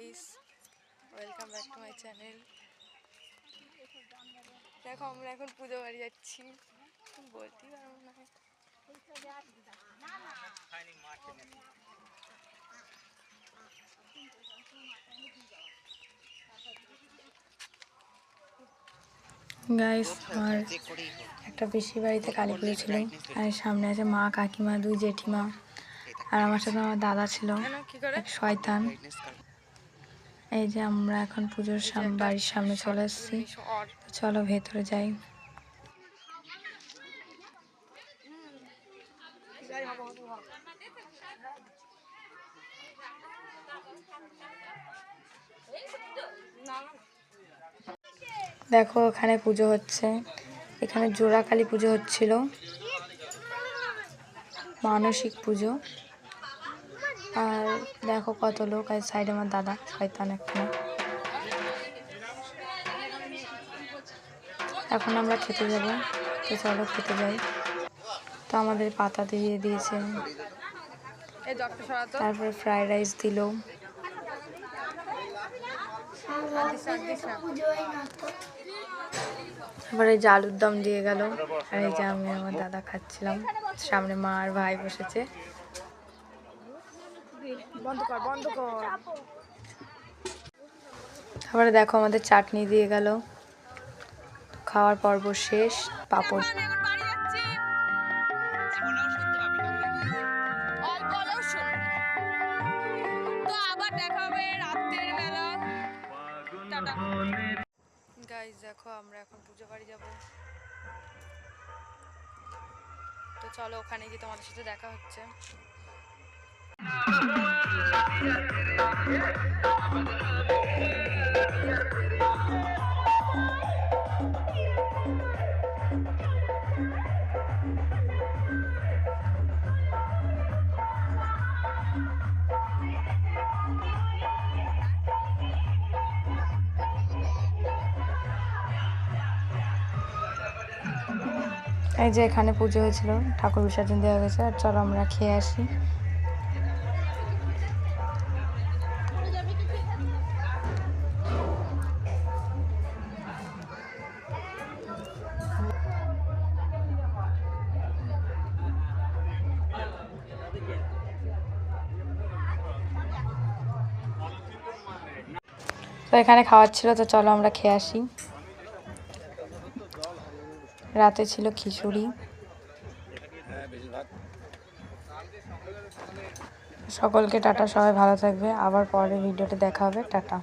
Guys, welcome back to my channel. দেখো আমরা এখন পুজো বাড়ি যাচ্ছি, বলতেই পারবো না। গাইস, আমার একটা পিসির বাড়িতে কালী পুজো ছিল, আর সামনে আছে মা, কাকিমা, দুই জেঠিমা, আর আমার সাথে আমার দাদা ছিল, এক শয়তান। এই যে আমরা এখন পুজোর বাড়ির সামনে চলে এসেছি, চলো ভেতরে যাই। দেখো এখানে পুজো হচ্ছে, এখানে জোড়া কালী পুজো হচ্ছিল, মানসিক পুজো। আর দেখো কত লোক, আর সাইডে আমার দাদা শয়তান একটা। এখন আমরা খেতে যাব, তো চলো খেতে যাই। তো আমাদের পাতা দিয়ে দিয়েছে, তারপরে ফ্রাইড রাইস দিল, তারপরে যে আলুর দম দিয়ে গেল। আর এই যে আমি আমার দাদা খাচ্ছিলাম, সামনে মা আর ভাই বসেছে। তারপরে দেখো আমাদের চাটনি দিয়ে গেল, খাওয়ার পর্ব শেষ। পাপড়। গাইস দেখো আমরা এখন পুজো বাড়ি যাব, তো চলো ওখানে গিয়ে তোমাদের সাথে দেখা হচ্ছে। এই যে এখানে পুজো হয়েছিল, ঠাকুর বিসর্জন দেওয়া গেছে। আর চলো আমরা খেয়ে আসি। তো এখানে খাওয়ার ছিল, তো চলো আমরা খেয়ে আসি। রাতে ছিল খিচুড়ি। সকলকে টাটা, সবাই ভালো থাকবে, আবার পরে ভিডিওতে দেখা হবে, টাটা।